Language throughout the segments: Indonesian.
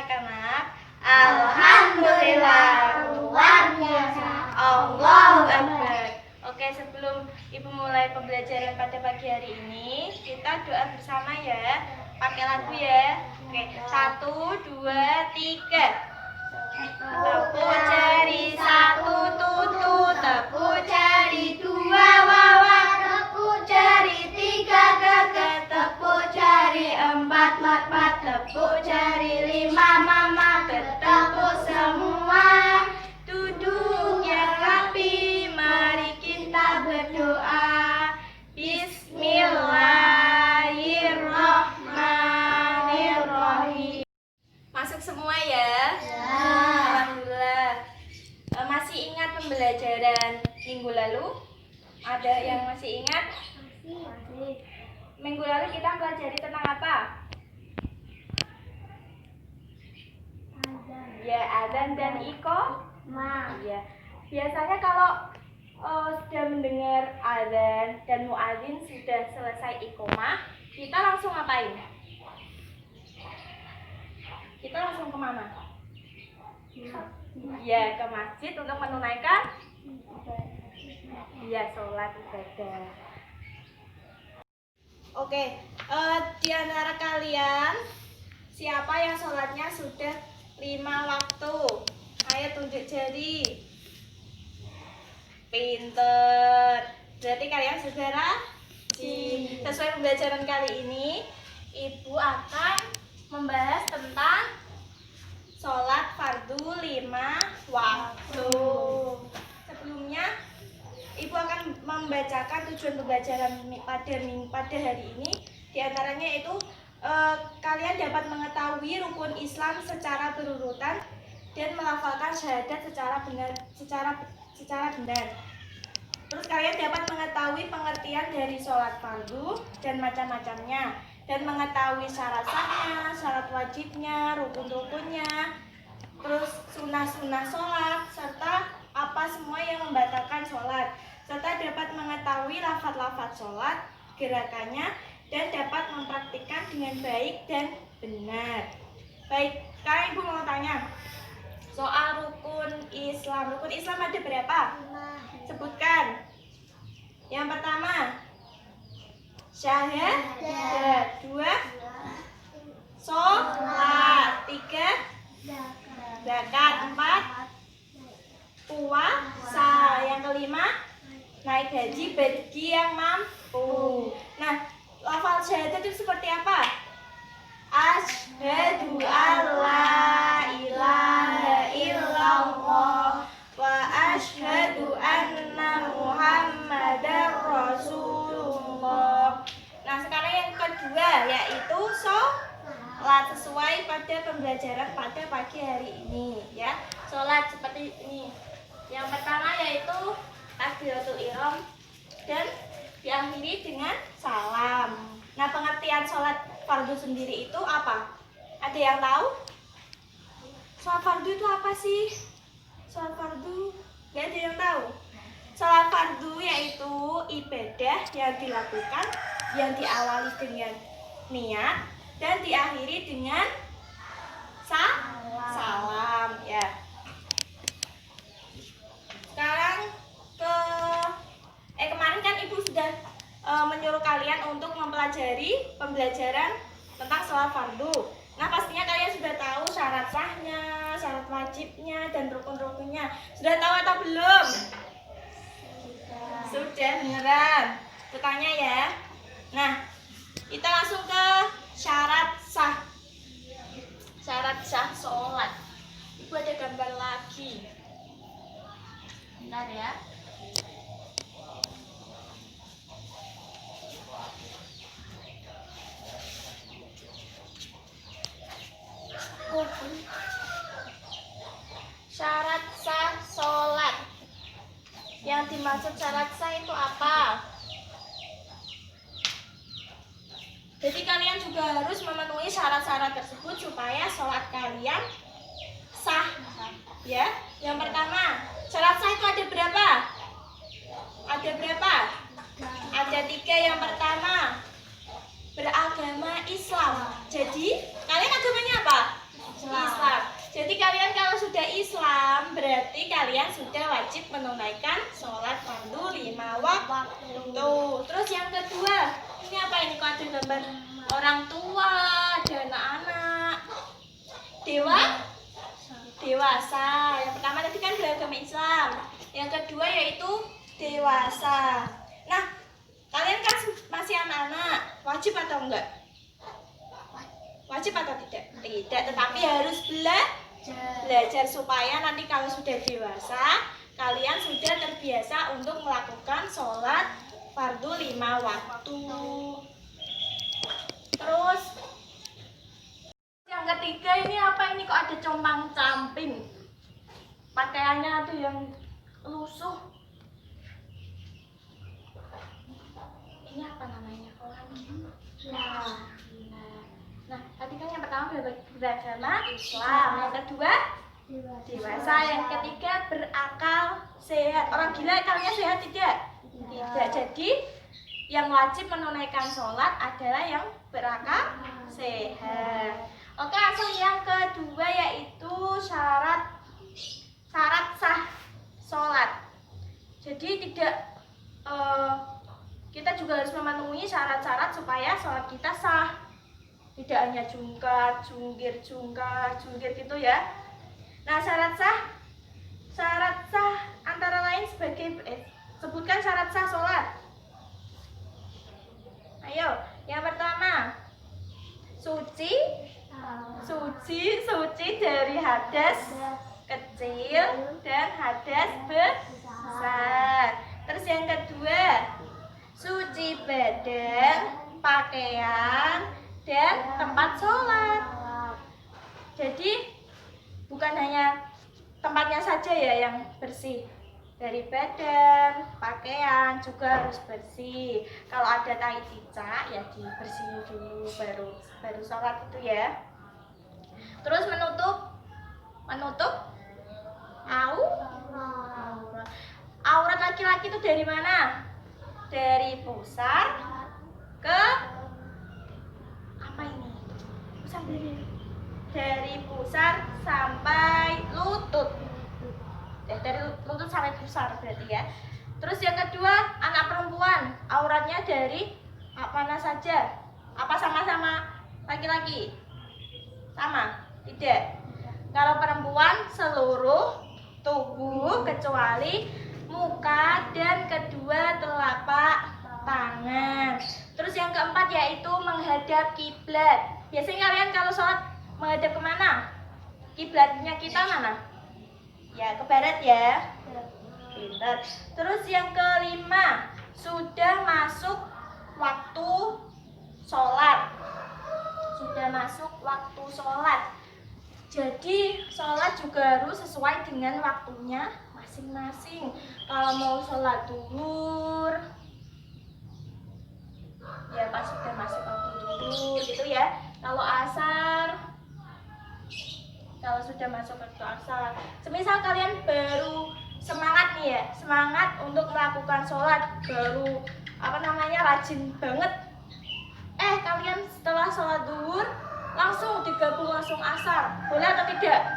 anak-anak? Alhamdulillah, luar biasa. Allahu Akbar. Oke, sebelum Ibu mulai pembelajaran pada pagi hari ini, kita doa bersama ya. Pakai lagu ya. Oke, 1, 2, 3. Tepuk jari 1 tutu, tepuk jari 2 wawa, tepuk jari 3 gege, tepuk jari 4 mat, tepuk jari 5 mama, bertepuk semua. Duduk yang rapi, mari kita berdoa. Bismillahirrahmanirrahim. Masuk semua ya? Alhamdulillah. Masih ingat pembelajaran minggu lalu? Ada yang masih ingat? Minggu lalu kita pelajari tentang apa? Ya, adzan dan iqamah. Ya. Biasanya kalau sudah mendengar adzan dan muadzin sudah selesai iqamah, kita langsung ngapain? Kita langsung kemana? Ya, ke masjid untuk menunaikan sholat ibadah. Oke, di antara kalian siapa yang sholatnya sudah 5 waktu? Ayo tunjuk jari. Pinter. Berarti kalian sudah rajin. Sesuai pembelajaran kali ini, Ibu akan membahas tentang sholat fardu 5 waktu. Sebelumnya, Ibu akan membacakan tujuan pembelajaran pada hari ini. Di antaranya itu kalian dapat mengetahui rukun Islam secara berurutan dan melafalkan syahadat secara benar. Terus kalian dapat mengetahui pengertian dari sholat fardu dan macam-macamnya, dan mengetahui syarat sahnya, syarat wajibnya, rukun-rukunnya, terus sunnah-sunnah sholat, serta apa semua yang membatalkan sholat, serta dapat mengetahui lafaz-lafaz sholat, gerakannya, dan dapat mempraktikkan dengan baik dan benar. Baik, sekarang Ibu mau tanya soal rukun Islam. Rukun Islam ada berapa? 5. Sebutkan. Yang pertama, syahadat. 2, sholat. 3, zakat. 4, puasa. Yang kelima, naik haji bagi yang mampu. Nah, lafal syahadat itu seperti apa? Asyhadu alla ilaha illallah wa asyhadu anna muhammadar rasulullah. Nah, sekarang yang kedua yaitu sholat, sesuai pada pembelajaran pada pagi hari ini ya. Sholat seperti ini. Yang pertama yaitu takbiratul ihram dan diakhiri dengan salam. Nah, pengertian sholat fardu sendiri itu apa? Ada yang tahu? Sholat fardu itu apa sih? Sholat fardu, gak ada yang tahu. Sholat fardu yaitu ibadah yang dilakukan, yang diawali dengan niat dan diakhiri dengan salam ya. Sekarang kemarin kan Ibu sudah menyuruh kalian untuk mempelajari pembelajaran tentang sholat fardu. Nah, pastinya kalian sudah tahu syarat sahnya, syarat wajibnya, dan rukun-rukunnya. Sudah tahu atau belum? Sudah, beneran. Bertanya ya. Nah, kita langsung ke syarat sah. Syarat sah sholat. Ibu ada gambar lagi. Bentar ya. Syarat sah sholat. Yang dimaksud syarat sah itu apa? Jadi kalian juga harus memenuhi syarat-syarat tersebut supaya sholat kalian sah. Ya, yang pertama, syarat sah itu ada berapa? Ada berapa? Ada 3. Yang pertama, beragama Islam. Jadi kalian agamanya apa? Islam. Jadi kalian kalau sudah Islam, berarti kalian sudah wajib menunaikan sholat fardu 5 waktu. Terus yang kedua, ini apa ini? Kok ada gambar orang tua, ada anak-anak, dewasa. Yang pertama tadi kan beragama Islam. Yang kedua yaitu dewasa. Nah, kalian kan masih anak-anak, wajib atau enggak? Wajib atau tidak? Tidak, tetapi harus belajar supaya nanti kalau sudah dewasa, kalian sudah terbiasa untuk melakukan sholat fardu 5 waktu. Terus yang ketiga ini apa ini? Kok ada compang-camping? Pakaiannya ada yang lusuh. Ini apa namanya? Nah, tadi kan yang pertama beragama Islam, yang kedua dewasa, yang ketiga berakal sehat. Orang gila akalnya sehat tidak? Tidak. Jadi yang wajib menunaikan sholat adalah yang berakal sehat. Oke, langsung yang kedua yaitu syarat sah sholat. Jadi kita juga harus memenuhi syarat-syarat supaya sholat kita sah. Tidak hanya jungkar, jungkir gitu ya. Nah, syarat sah antara lain sebagai sebutkan syarat sah sholat. Ayo, yang pertama, suci dari hadas kecil dan hadas besar. Terus yang kedua, suci badan, pakaian, dan tempat sholat. Jadi bukan hanya tempatnya saja ya yang bersih, dari badan, pakaian juga harus bersih. Kalau ada tai cicak ya dibersihin dulu baru sholat itu ya. Terus menutup aurat laki-laki itu dari mana? Dari pusar ke apa ini? Dari pusar sampai lutut. Dari lutut sampai pusar berarti ya. Terus yang kedua, anak perempuan, auratnya dari mana saja? Apa sama-sama laki-laki? Sama? Tidak. Kalau perempuan seluruh tubuh kecuali muka dan kedua telapak tangan. Terus yang keempat yaitu menghadap kiblat. Biasanya kalian kalau sholat menghadap kemana? Kiblatnya kita mana? Ya, ke barat ya. Pintar. Terus yang kelima, sudah masuk waktu sholat. Jadi sholat juga harus sesuai dengan waktunya masing-masing. Kalau mau sholat duhur, ya pas sudah masuk waktu duhur gitu ya. Kalau sudah masuk waktu asar, semisal kalian baru semangat nih ya, semangat untuk melakukan sholat, baru rajin banget. Kalian setelah sholat duhur langsung digabung langsung asar, boleh atau tidak?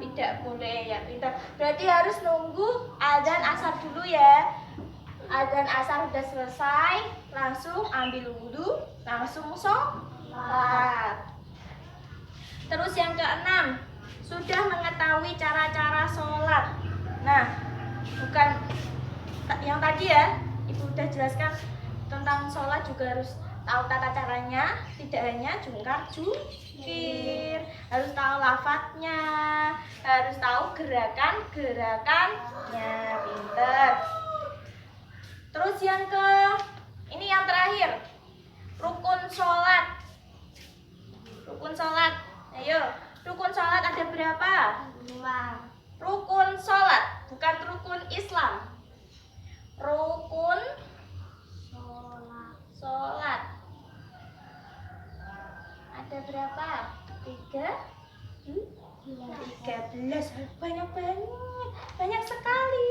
Tidak boleh ya, pintar. Berarti harus nunggu azan asar dulu ya. Azan asar udah selesai, langsung ambil wudhu, langsung sholat. Terus yang keenam, sudah mengetahui cara-cara sholat. Nah, bukan yang tadi ya, Ibu udah jelaskan tentang sholat juga harus tahu tata caranya, tidak hanya jungkir, harus tahu lafadznya, harus tahu gerakannya, pinter. Terus ini yang terakhir, rukun sholat. Ayo, rukun sholat ada berapa? 5. Rukun sholat, bukan rukun Islam. Rukun sholat ada berapa? 13. Banyak sekali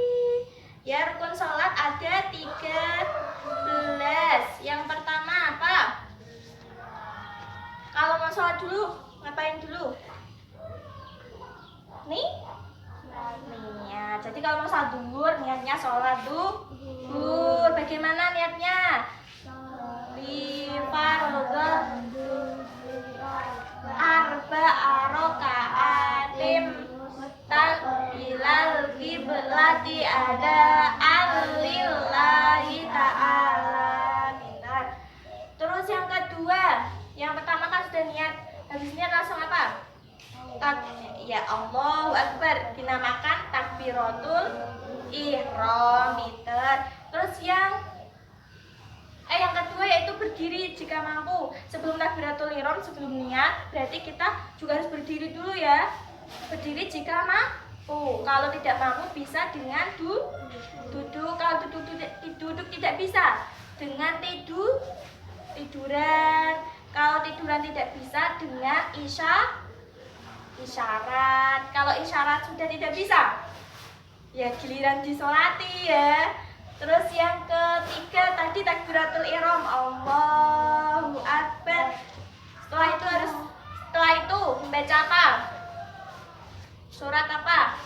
ya. Rukun sholat ada 13. Yang pertama apa? Kalau mau sholat dulu ngapain dulu? adaan lillahi ta'ala. Pintar. Terus yang kedua, yang pertama kan sudah niat, habis niat langsung apa? Ya Allahu Akbar, dinamakan takbiratul ihram. Pintar. Terus yang kedua yaitu berdiri jika mampu. Sebelum takbiratul ihram, sebelum niat, berarti kita juga harus berdiri dulu ya. Berdiri jika mampu. Kalau tidak mampu bisa dengan duduk. Kalau duduk tidak bisa dengan tiduran. Kalau tiduran tidak bisa dengan isyarat. Kalau isyarat sudah tidak bisa, ya giliran disolati ya. Terus yang ketiga tadi takbiratul ihram, Allahu Akbar. Setelah itu membaca apa? Surat apa?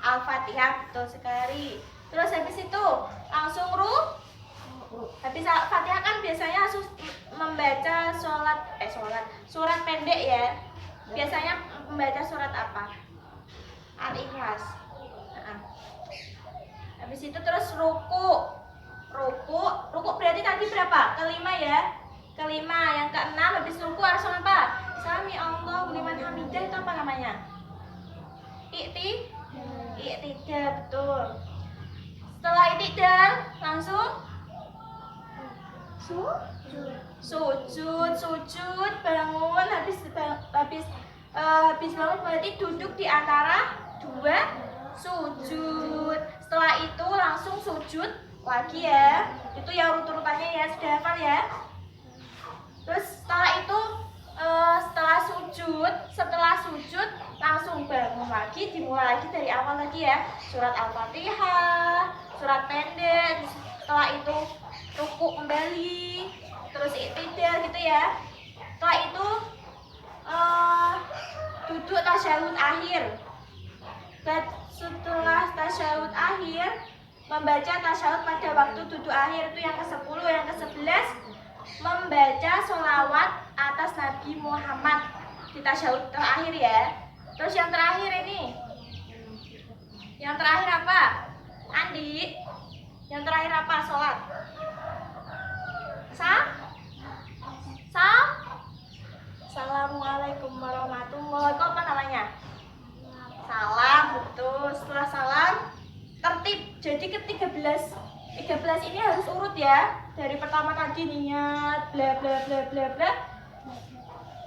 Al-Fatihah, betul sekali. Terus habis itu langsung habis Al-Fatihah kan biasanya membaca surat pendek ya. Biasanya membaca surat apa? Al-Ikhlas. Habis itu terus ruku berarti tadi berapa? Kelima ya. Yang keenam habis ruku langsung apa? Sami Allahu liman hamidah, itu apa namanya? Iktidal, betul. Setelah iktidal langsung sujud, bangun. Habis bangun berarti duduk di antara dua sujud. Setelah itu langsung sujud lagi ya. Itu ya urut-urutannya ya, sudah hafal ya. Terus setelah sujud langsung bangun lagi, dimulai lagi dari awal lagi ya. Surat Al-Fatihah, surat pendek. Setelah itu ruku kembali, terus iktidal gitu ya. Setelah itu duduk tasyahud akhir. Setelah tasyahud akhir membaca tasyahud pada waktu duduk akhir, itu yang ke-10. Yang ke-11 membaca sholawat atas Nabi Muhammad di tasyahud terakhir ya. Terus yang terakhir ini, yang terakhir apa? Andi, yang terakhir apa? Sholat Assalamualaikum warahmatullahi wabarakatuh. Apa namanya? Salam, betul. Setelah salam tertib. Jadi ke-13 ini harus urut ya. Dari pertama tadi niat bla bla bla bla bla.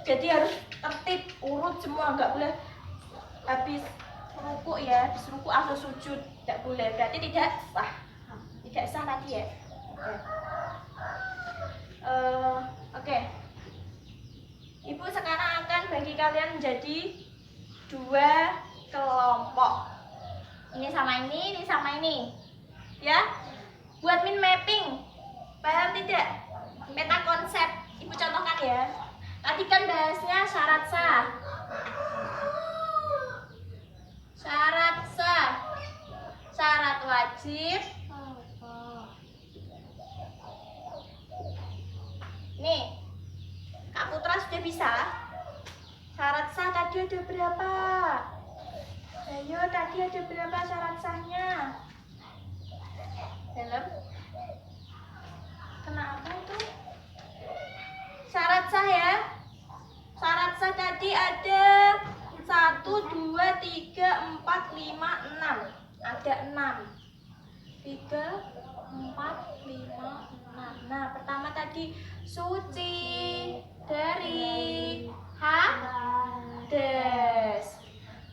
Jadi harus tertib, urut semua, nggak boleh habis ruku ya, habis ruku langsung sujud, tidak boleh. Berarti tidak sah tadi ya. Oke. Ibu sekarang akan bagi kalian menjadi 2 kelompok. Ini sama ini. Ya. Buat mind mapping. Paham tidak? Peta konsep. Ibu contohkan ya. Tadi kan bahasnya syarat sah. Syarat wajib. Nih, Kak Putra sudah bisa. Syarat sah tadi ada berapa? Ayo, tadi ada berapa syarat sahnya? Dalam? Kenapa itu? Syarat sah ya. Syarat sah tadi ada 1, 2, 3, 4, 5, 6. Ada 6. 3, 4, 5, 6. Nah, pertama tadi suci dari hadas.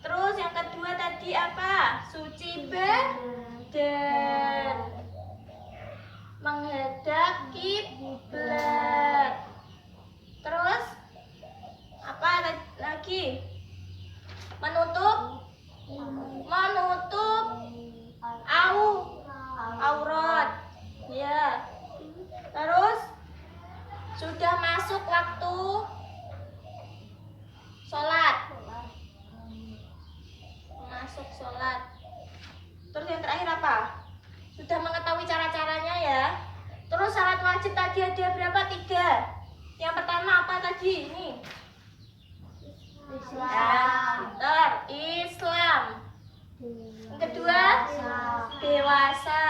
Terus yang kedua tadi apa? Suci badan, menghadap kiblat. Terus apa lagi? Menutup aurat. Ya. Terus sudah masuk waktu sholat. Masuk sholat. Terus yang terakhir apa? Sudah mengetahui cara-caranya ya. Terus syarat wajib tadi ada berapa? 3. Yang pertama apa tadi? Ini Islam. Islam. Yang kedua dewasa.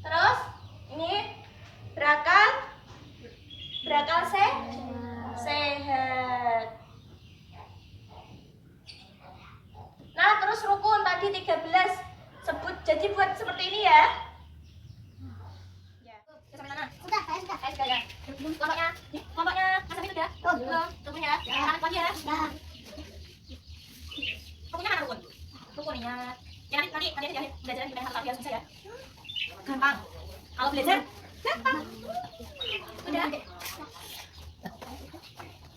Terus ini berakal sehat. Nah, terus rukun tadi 13 sebut, jadi buat seperti ini ya. Ya. Sampai mana? Sudah, saya sudah. Saya sudah ya. Kelompoknya Mas Amin sudah? Belum. Rukunnya ya. Anak lagi ya. Rukunnya mana rukun? Rukun ingat. Ya nanti aja belajar gimana harus biar bisa ya. Gampang. Kalau belajar gampang. Udah.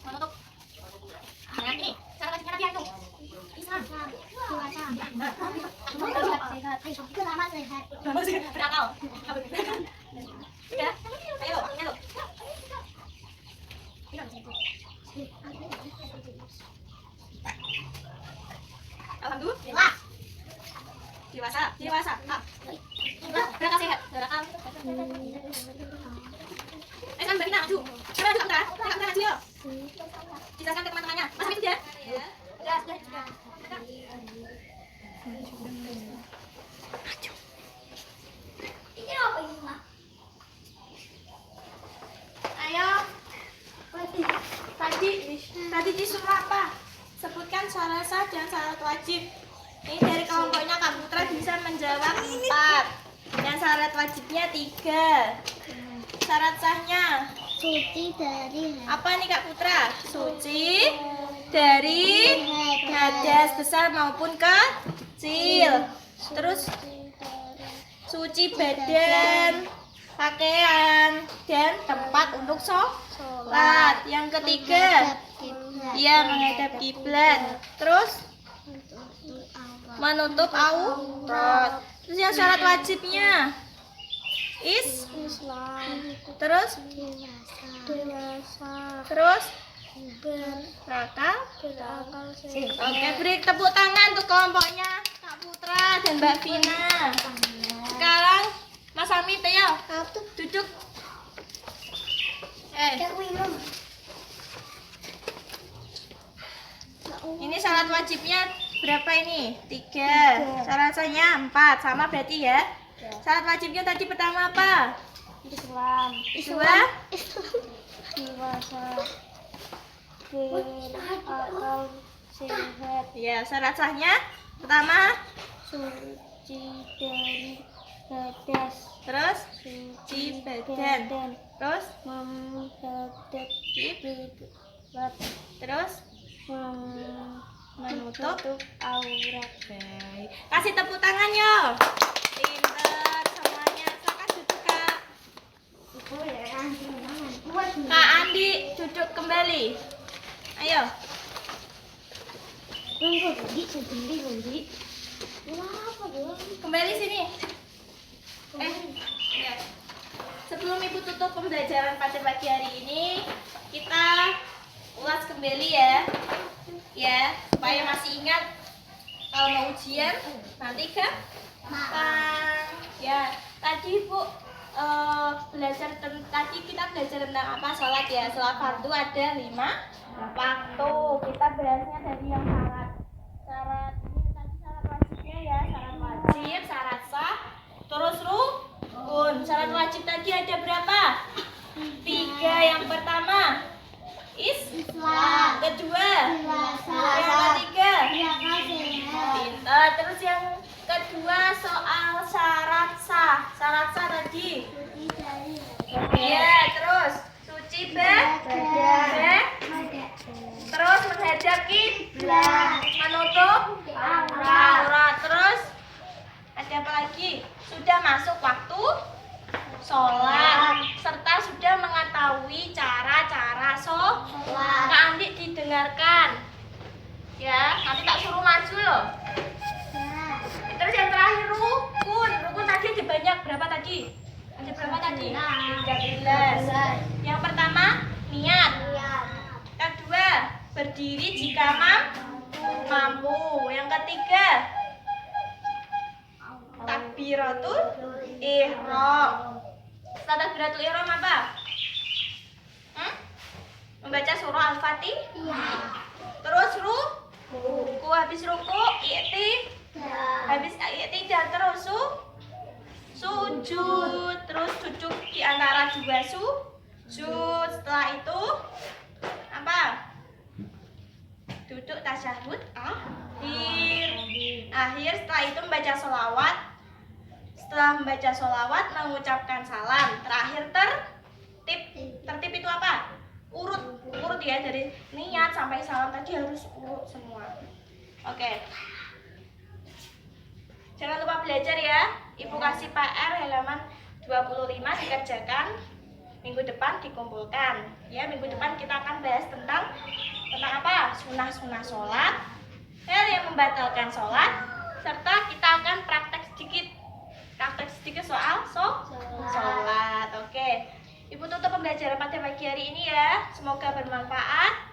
Menutup. Nah, ini cara bacanya latihan tuh. Islam. Dewasa. Sehat. Itu lama sehat. Berakal. Udah. Ayo, ayo. Alhamdulillah. Dewasa. Ah. Berakal sehat. Berakal. Kan Mbak Ina maju. Coba maju Kamera. Kamera maju yuk. Dijelaskan ke teman-temannya. Mas Amin sudah? Sudah. Maju. Ini apa ini, Mak? Ayo. Tadi disuruh apa? Sebutkan syarat sah dan syarat wajib. Ini dari kelompoknya Kak Putra bisa menjawab 4. Dan syarat wajibnya 3. Syarat sahnya Suci dari apa nih Kak Putra? Suci dari hadas besar maupun kecil. Terus suci badan, pakaian, dan tempat untuk sholat. Yang ketiga, dia menghadap kiblat. Terus menutup aurat. Terus yang syarat wajibnya Islam. terus Dewasa. terus Berakal sehat. Oke, beri tepuk tangan untuk kelompoknya Kak Putra dan Mbak Vina. Sekarang Mas Amit ya, duduk. Minum. Ini syarat wajibnya berapa ini? 3. Syarat sahnya 4, sama berarti ya. Syarat wajibnya tadi pertama apa? Islam. Dua. Dewasa. Berakal sehat. Ya, syarat sahnya pertama, Suci dari hadas. terus suci badan, terus Menghadap kiblat. terus menutup aurat. Baik. Kasih tepuk tangan yo. Pinter semuanya. Silakan duduk Kak. Kak Andi duduk kembali. Ayo. Kembali sini. Ya. Sebelum Ibu tutup pembelajaran pada pagi hari ini, kita ulas kembali ya. Ya, supaya masih ingat kalau mau ujian nanti gampang. Ya, tadi Bu tadi kita belajar tentang apa sholat ya. Sholat fardu ada 5 waktu. Kita bahasnya dari yang syarat ini tadi syarat wajibnya ya, syarat wajib, syarat sah, terus rukun. Syarat wajib tadi ada berapa? 3. Yang pertama Islam. Kedua yang ketiga pintar. Terus yang kedua soal syarat sah. Syarat sah tadi ya, terus suci badan, terus menghadap kiblat, menutup aurat. Terus ada apa lagi? Sudah masuk waktu sholat, serta sudah mengetahui cara-cara sholat. Kak Andi didengarkan ya, nanti tak suruh maju loh. Terus yang terakhir rukun. Rukun tadi ada banyak, berapa tadi? Ada berapa tadi? 13. Yang pertama niat. Kedua berdiri jika mampu. Yang ketiga takbiratul ihram. Setelah takbiratul ihram apa? Membaca surah Al-Fatihah. Terus Ruku. Habis ruku, habis i'tidal terus sujud. Terus duduk di antara dua sujud. Setelah itu apa? Duduk tasyahud akhir. Setelah itu membaca sholawat. Setelah membaca sholawat mengucapkan salam. Terakhir tertib itu apa? Urut ya, dari niat sampai salam tadi harus urut semua. Oke. Jangan lupa belajar ya. Ibu kasih PR halaman 25 dikerjakan. Minggu depan dikumpulkan. Ya, minggu depan kita akan bahas tentang apa? Sunah-sunah sholat, hal yang membatalkan sholat, serta kita akan praktek sedikit soal sholat. Oke. Ibu tutup pembelajaran pada pagi hari ini ya. Semoga bermanfaat.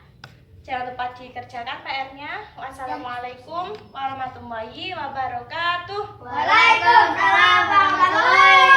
Jangan lupa dikerjakan PR-nya. Wassalamualaikum warahmatullahi wabarakatuh. Waalaikumsalam warahmatullahi wabarakatuh.